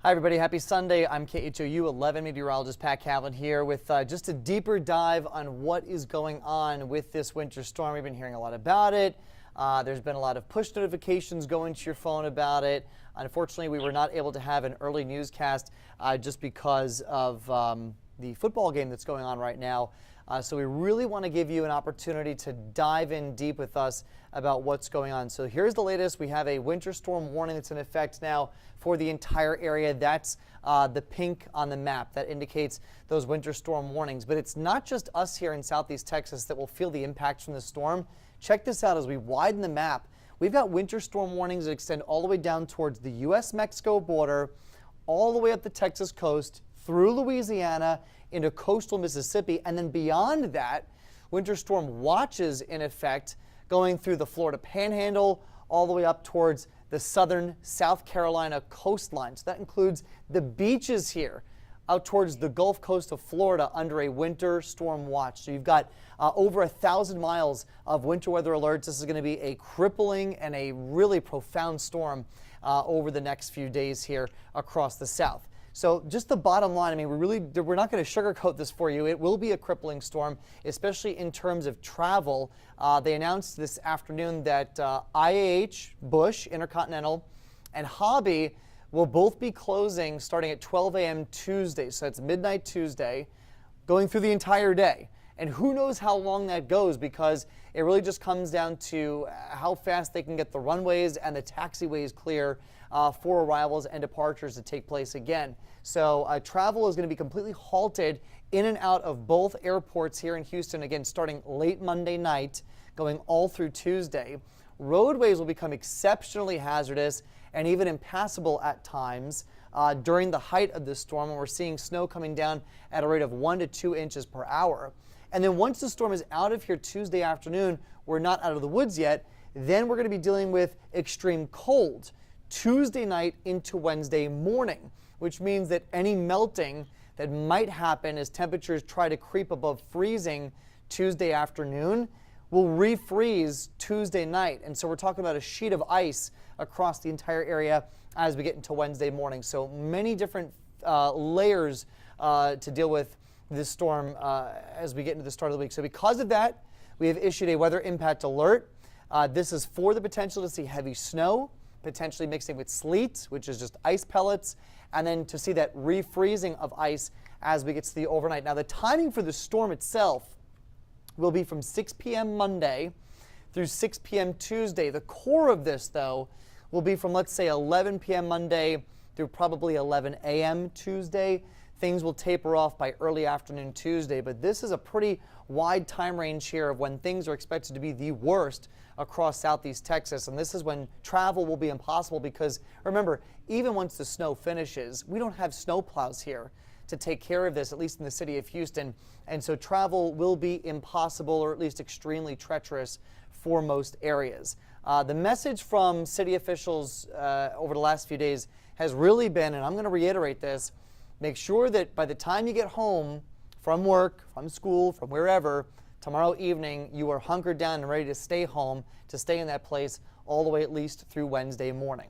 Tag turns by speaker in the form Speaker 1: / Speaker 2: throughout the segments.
Speaker 1: Hi everybody, happy Sunday. I'm KHOU 11 meteorologist Pat Cavlin here with just a deeper dive on what is going on with this winter storm. We've been hearing a lot about it. There's been a lot of push notifications going to your phone about it. Unfortunately, we were not able to have an early newscast just because of the football game that's going on right now. So we really want to give you an opportunity to dive in deep with us about what's going on. So here's the latest. We have a winter storm warning that's in effect now for the entire area. That's the pink on the map that indicates those winter storm warnings. But it's not just us here in Southeast Texas that will feel the impacts from the storm. Check this out as we widen the map. We've got winter storm warnings that extend all the way down towards the U.S.-Mexico border, all the way up the Texas coast, through Louisiana, into coastal Mississippi, and then beyond that, winter storm watches in effect going through the Florida Panhandle all the way up towards the southern South Carolina coastline. So that includes the beaches here out towards the Gulf Coast of Florida under a winter storm watch. So you've got over 1,000 miles of winter weather alerts. This is going to be a crippling and a really profound storm over the next few days here across the South. So just the bottom line, I mean, we're not going to sugarcoat this for you. It will be a crippling storm, especially in terms of travel. They announced this afternoon that IAH, Bush, Intercontinental, and Hobby will both be closing starting at 12 a.m. Tuesday. So it's midnight Tuesday, going through the entire day. And who knows how long that goes, because it really just comes down to how fast they can get the runways and the taxiways clear for arrivals and departures to take place again. So travel is going to be completely halted in and out of both airports here in Houston, again, starting late Monday night, going all through Tuesday. Roadways will become exceptionally hazardous and even impassable at times during the height of this storm, when we're seeing snow coming down at a rate of 1 to 2 inches per hour. And then once the storm is out of here Tuesday afternoon, we're not out of the woods yet, then we're going to be dealing with extreme cold Tuesday night into Wednesday morning, which means that any melting that might happen as temperatures try to creep above freezing Tuesday afternoon will refreeze Tuesday night. And so we're talking about a sheet of ice across the entire area as we get into Wednesday morning. So many different layers to deal with this storm as we get into the start of the week. So because of that, we have issued a weather impact alert. This is for the potential to see heavy snow, potentially mixing with sleet, which is just ice pellets, and then to see that refreezing of ice as we get to the overnight. Now, the timing for the storm itself will be from 6 p.m. Monday through 6 p.m. Tuesday. The core of this, though, will be from, let's say, 11 p.m. Monday through probably 11 a.m. Tuesday. Things will taper off by early afternoon Tuesday, but this is a pretty wide time range here of when things are expected to be the worst across Southeast Texas. And this is when travel will be impossible, because remember, even once the snow finishes, we don't have snow plows here to take care of this, at least in the city of Houston. And so travel will be impossible, or at least extremely treacherous for most areas. The message from city officials over the last few days has really been, and I'm going to reiterate this, make sure that by the time you get home from work, from school, from wherever, tomorrow evening, you are hunkered down and ready to stay home, to stay in that place all the way at least through Wednesday morning.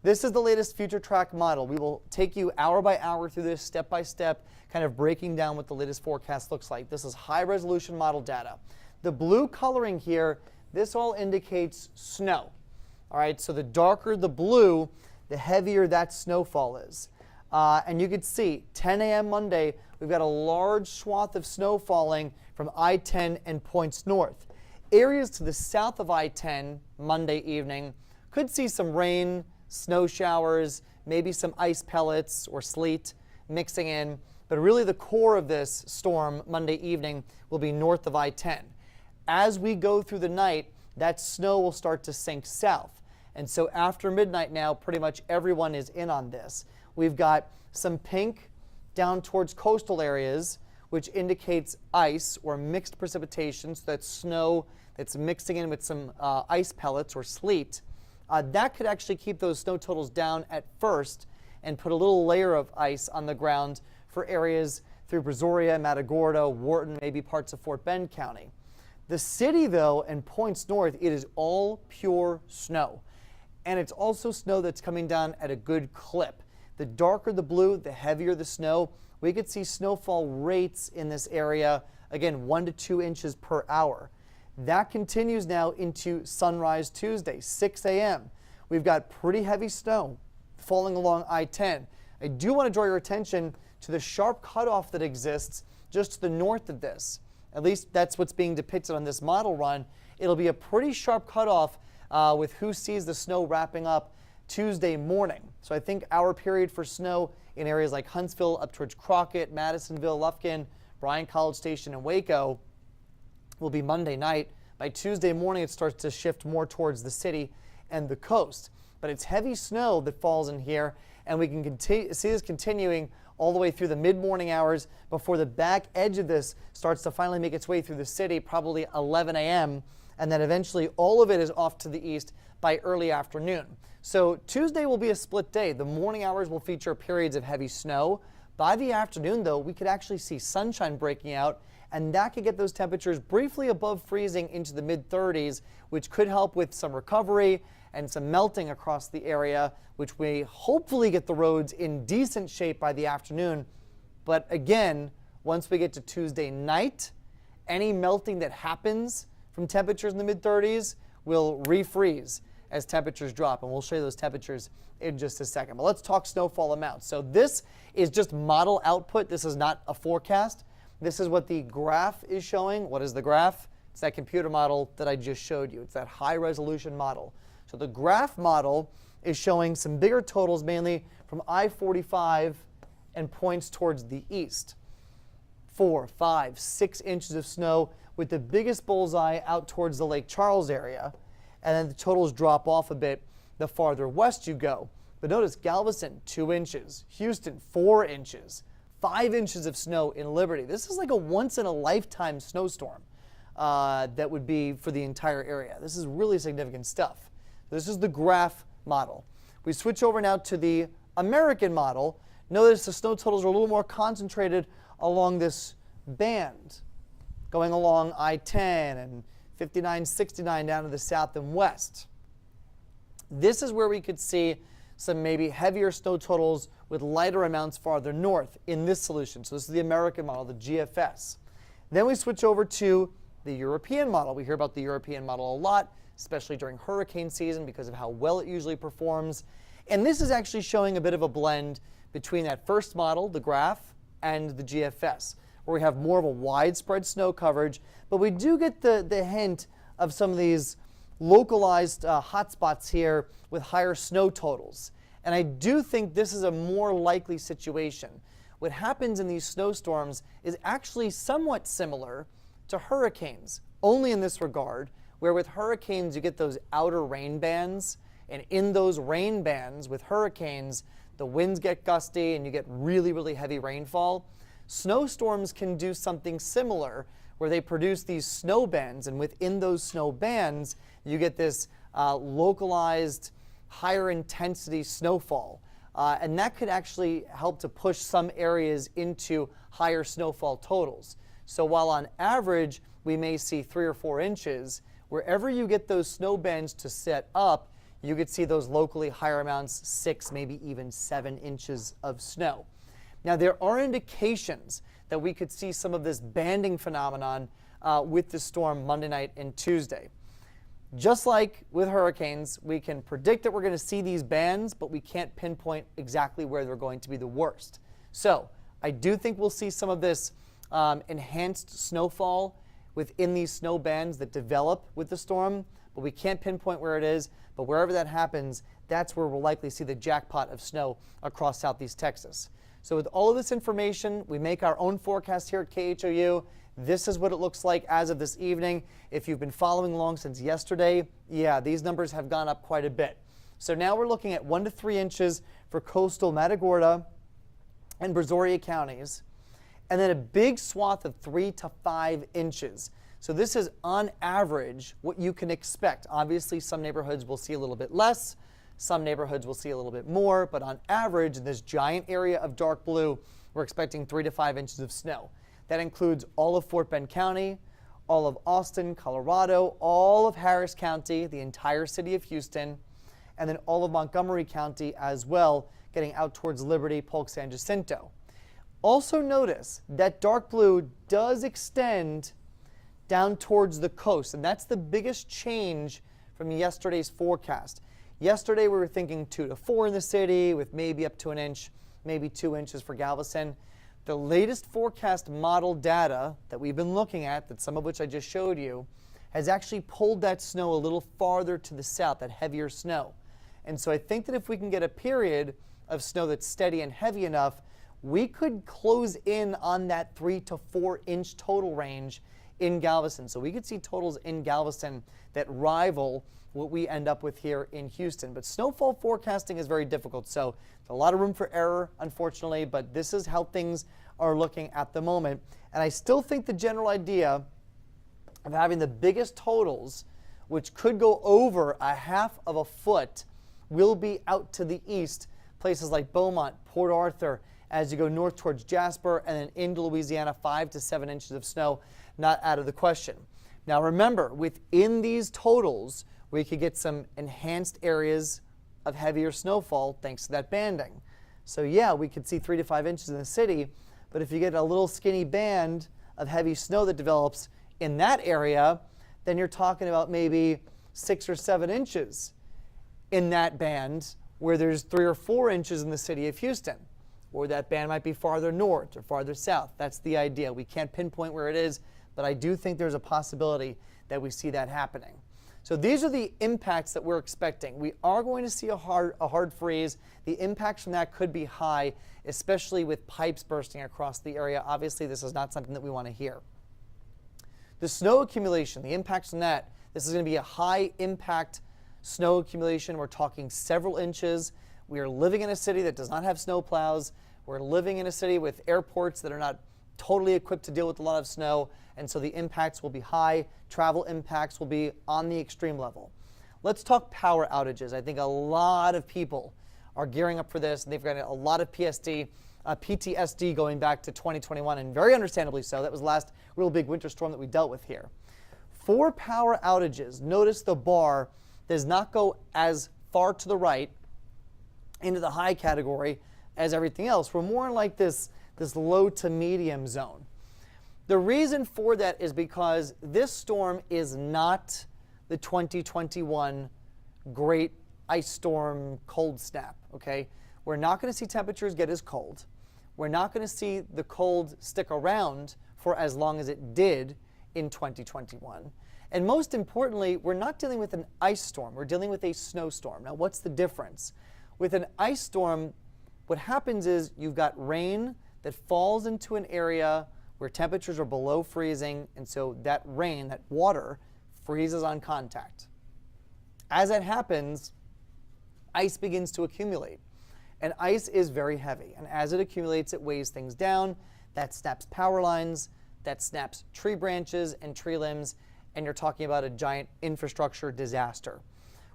Speaker 1: This is the latest future track model. We will take you hour by hour through this, step by step, kind of breaking down what the latest forecast looks like. This is high resolution model data. The blue coloring here, this all indicates snow. All right, so the darker the blue, the heavier that snowfall is. And you can see 10 a.m. Monday, we've got a large swath of snow falling from I-10 and points north. Areas to the south of I-10 Monday evening could see some rain, snow showers, maybe some ice pellets or sleet mixing in. But really the core of this storm Monday evening will be north of I-10. As we go through the night, that snow will start to sink south. And so after midnight now, pretty much everyone is in on this. We've got some pink down towards coastal areas, which indicates ice or mixed precipitation, so that's snow that's mixing in with some ice pellets or sleet. That could actually keep those snow totals down at first and put a little layer of ice on the ground for areas through Brazoria, Matagorda, Wharton, maybe parts of Fort Bend County. The city, though, and points north, it is all pure snow. And it's also snow that's coming down at a good clip. The darker the blue, the heavier the snow. We could see snowfall rates in this area, again, 1 to 2 inches per hour. That continues now into sunrise Tuesday, 6 a.m. We've got pretty heavy snow falling along I-10. I do want to draw your attention to the sharp cutoff that exists just to the north of this. At least that's what's being depicted on this model run. It'll be a pretty sharp cutoff with who sees the snow wrapping up Tuesday morning. So I think our period for snow in areas like Huntsville, up towards Crockett, Madisonville, Lufkin, Bryan College Station, and Waco will be Monday night. By Tuesday morning, it starts to shift more towards the city and the coast. But it's heavy snow that falls in here, and we can see this continuing all the way through the mid-morning hours before the back edge of this starts to finally make its way through the city, probably 11 a.m., and then eventually all of it is off to the east by early afternoon. So Tuesday will be a split day. The morning hours will feature periods of heavy snow. By the afternoon, though, we could actually see sunshine breaking out, and that could get those temperatures briefly above freezing into the mid-30s, which could help with some recovery and some melting across the area, which we hopefully get the roads in decent shape by the afternoon. But again, once we get to Tuesday night, any melting that happens from temperatures in the mid-30s will refreeze as temperatures drop, and we'll show you those temperatures in just a second. But let's talk snowfall amounts. So this is just model output. This is not a forecast. This is what the graph is showing. What is the graph? It's that computer model that I just showed you. It's that high-resolution model. So the graph model is showing some bigger totals, mainly from I-45 and points towards the east. 4, 5, 6 inches of snow, with the biggest bullseye out towards the Lake Charles area. And then the totals drop off a bit the farther west you go. But notice Galveston, 2 inches. Houston, 4 inches. 5 inches of snow in Liberty. This is like a once-in-a-lifetime snowstorm that would be for the entire area. This is really significant stuff. This is the graph model. We switch over now to the American model. Notice the snow totals are a little more concentrated along this band, going along I-10 and 59, 69 down to the south and west. This is where we could see some maybe heavier snow totals with lighter amounts farther north in this solution. So this is the American model, the GFS. Then we switch over to the European model. We hear about the European model a lot, especially during hurricane season because of how well it usually performs. And this is actually showing a bit of a blend between that first model, the graph, and the GFS, where we have more of a widespread snow coverage, but we do get the hint of some of these localized hotspots here with higher snow totals. And I do think this is a more likely situation. What happens in these snowstorms is actually somewhat similar to hurricanes, only in this regard, where with hurricanes you get those outer rain bands, and in those rain bands with hurricanes, the winds get gusty and you get really, really heavy rainfall. Snowstorms can do something similar, where they produce these snow bands, and within those snow bands, you get this localized, higher intensity snowfall. And that could actually help to push some areas into higher snowfall totals. So while on average, we may see 3 or 4 inches, wherever you get those snow bands to set up, you could see those locally higher amounts, 6, maybe even 7 inches of snow. Now, there are indications that we could see some of this banding phenomenon with the storm Monday night and Tuesday. Just like with hurricanes, we can predict that we're going to see these bands, but we can't pinpoint exactly where they're going to be the worst. So I do think we'll see some of this enhanced snowfall within these snow bands that develop with the storm, but we can't pinpoint where it is. But wherever that happens, that's where we'll likely see the jackpot of snow across southeast Texas. So with all of this information, we make our own forecast here at KHOU. This is what it looks like as of this evening. If you've been following along since yesterday, yeah, these numbers have gone up quite a bit. So now we're looking at 1 to 3 inches for coastal Matagorda and Brazoria counties, and then a big swath of 3 to 5 inches. So this is on average what you can expect. Obviously, some neighborhoods will see a little bit less. Some neighborhoods will see a little bit more, but on average, in this giant area of dark blue, we're expecting 3 to 5 inches of snow. That includes all of Fort Bend County, all of Austin, Colorado, all of Harris County, the entire city of Houston, and then all of Montgomery County as well, getting out towards Liberty, Polk, San Jacinto. Also notice that dark blue does extend down towards the coast, and that's the biggest change from yesterday's forecast. Yesterday we were thinking 2 to 4 in the city with maybe up to an inch, maybe 2 inches for Galveston. The latest forecast model data that we've been looking at, that some of which I just showed you, has actually pulled that snow a little farther to the south, that heavier snow. And so I think that if we can get a period of snow that's steady and heavy enough, we could close in on that 3 to 4 inch total range in Galveston. So we could see totals in Galveston that rival what we end up with here in Houston. But snowfall forecasting is very difficult, so there's a lot of room for error, unfortunately, but this is how things are looking at the moment. And I still think the general idea of having the biggest totals, which could go over 1/2 of a foot, will be out to the east, places like Beaumont, Port Arthur, as you go north towards Jasper, and then into Louisiana, 5 to 7 inches of snow, not out of the question. Now remember, within these totals, we could get some enhanced areas of heavier snowfall thanks to that banding. So yeah, we could see 3 to 5 inches in the city, but if you get a little skinny band of heavy snow that develops in that area, then you're talking about maybe 6 or 7 inches in that band where there's 3 or 4 inches in the city of Houston. Or that band might be farther north or farther south. That's the idea. We can't pinpoint where it is, but I do think there's a possibility that we see that happening. So these are the impacts that we're expecting. We are going to see a hard freeze. The impacts from that could be high, especially with pipes bursting across the area. Obviously, this is not something that we want to hear. The snow accumulation, the impacts from that, this is going to be a high impact snow accumulation. We're talking several inches. We are living in a city that does not have snow plows. We're living in a city with airports that are not totally equipped to deal with a lot of snow, and so the impacts will be high. Travel impacts will be on the extreme level. Let's talk power outages. I think a lot of people are gearing up for this, and they've got a lot of PTSD going back to 2021, and very understandably so. That was the last real big winter storm that we dealt with here. For power outages, notice the bar does not go as far to the right into the high category as everything else. We're more like this low to medium zone. The reason for that is because this storm is not the 2021 great ice storm cold snap, okay? We're not going to see temperatures get as cold. We're not going to see the cold stick around for as long as it did in 2021. And most importantly, we're not dealing with an ice storm. We're dealing with a snowstorm. Now, what's the difference? With an ice storm, what happens is you've got rain that falls into an area where temperatures are below freezing, and so that rain, that water, freezes on contact. As that happens, ice begins to accumulate. And ice is very heavy, and as it accumulates, it weighs things down. That snaps power lines, that snaps tree branches and tree limbs, and you're talking about a giant infrastructure disaster.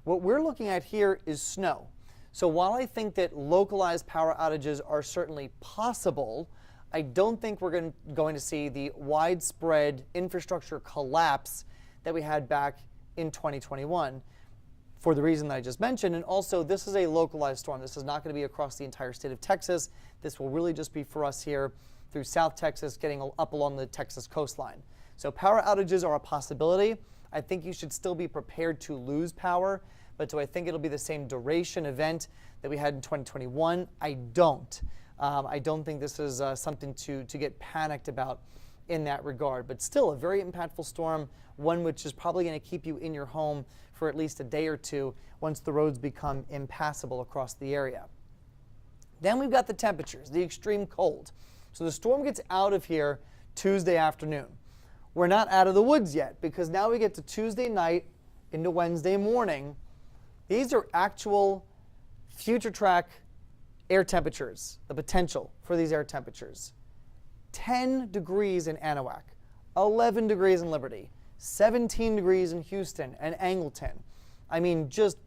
Speaker 1: What we're looking at here is snow. So while I think that localized power outages are certainly possible, I don't think we're going to see the widespread infrastructure collapse that we had back in 2021 for the reason that I just mentioned. And also, this is a localized storm. This is not going to be across the entire state of Texas. This will really just be for us here through South Texas, getting up along the Texas coastline. So power outages are a possibility. I think you should still be prepared to lose power. But do I think it'll be the same duration event that we had in 2021? I don't. I don't think this is something to get panicked about in that regard. But still, a very impactful storm, one which is probably going to keep you in your home for at least a day or two once the roads become impassable across the area. Then we've got the temperatures, the extreme cold. So the storm gets out of here Tuesday afternoon. We're not out of the woods yet, because now we get to Tuesday night into Wednesday morning. These are actual future track air temperatures, the potential for these air temperatures. 10 degrees in Anahuac, 11 degrees in Liberty, 17 degrees in Houston and Angleton. I mean, just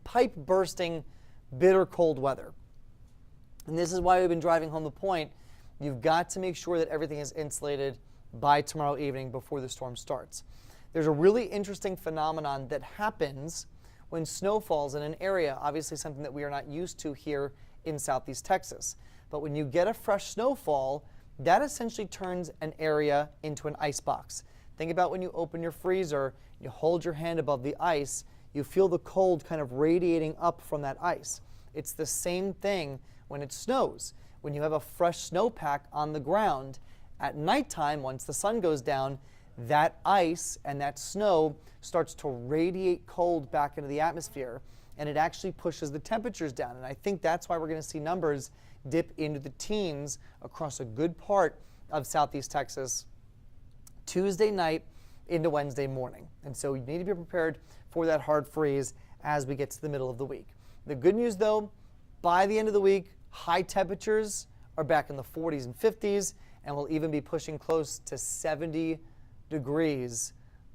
Speaker 1: pipe bursting, bitter cold weather. And this is why we've been driving home the point. You've got to make sure that everything is insulated by tomorrow evening before the storm starts. There's a really interesting phenomenon that happens when snow falls in an area, obviously something that we are not used to here in southeast Texas. But when you get a fresh snowfall, that essentially turns an area into an ice box. Think about when you open your freezer, you hold your hand above the ice, you feel the cold kind of radiating up from that ice. It's the same thing when it snows. When you have a fresh snowpack on the ground, at nighttime, once the sun goes down, that ice and that snow starts to radiate cold back into the atmosphere, and it actually pushes the temperatures down. And I think that's why we're going to see numbers dip into the teens across a good part of southeast Texas Tuesday night into Wednesday morning. And so you need to be prepared for that hard freeze as we get to the middle of the week. The good news, though, by the end of the week, high temperatures are back in the 40s and 50s, and we'll even be pushing close to 70 degrees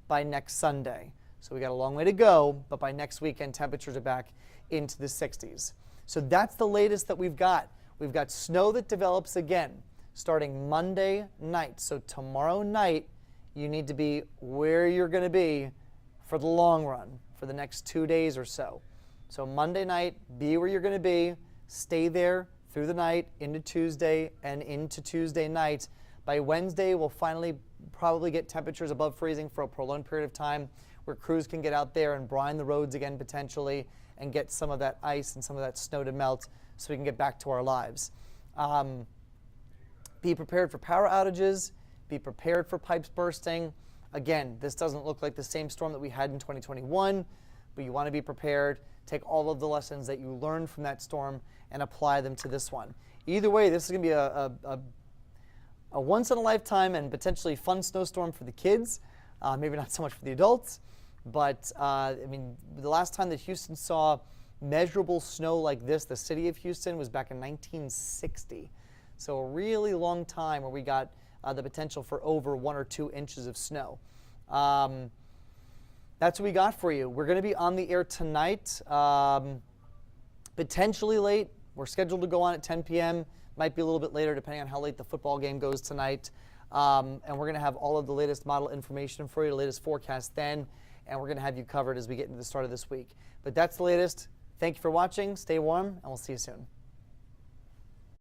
Speaker 1: by next Sunday. So we got a long way to go, but by next weekend, temperatures are back into the 60s. So that's the latest that we've got. We've got snow that develops again starting Monday night. So tomorrow night, you need to be where you're going to be for the long run, for the next 2 days or so. So Monday night, be where you're going to be, stay there through the night, into Tuesday, and into Tuesday night. By Wednesday, we'll finally probably get temperatures above freezing for a prolonged period of time where crews can get out there and brine the roads again potentially and get some of that ice and some of that snow to melt so we can get back to our lives. Be prepared for power outages. Be prepared for pipes bursting. Again, this doesn't look like the same storm that we had in 2021, but you want to be prepared. Take all of the lessons that you learned from that storm and apply them to this one. Either way, this is going to be a once-in-a-lifetime and potentially fun snowstorm for the kids. Maybe not so much for the adults, but I mean, the last time that Houston saw measurable snow like this, the city of Houston, was back in 1960. So a really long time where we got the potential for over 1 or 2 inches of snow. That's what we got for you. We're going to be on the air tonight, potentially late. We're scheduled to go on at 10 p.m. Might be a little bit later depending on how late the football game goes tonight. And we're going to have all of the latest model information for you, the latest forecast then, and we're going to have you covered as we get into the start of this week. But that's the latest. Thank you for watching. Stay warm, and we'll see you soon.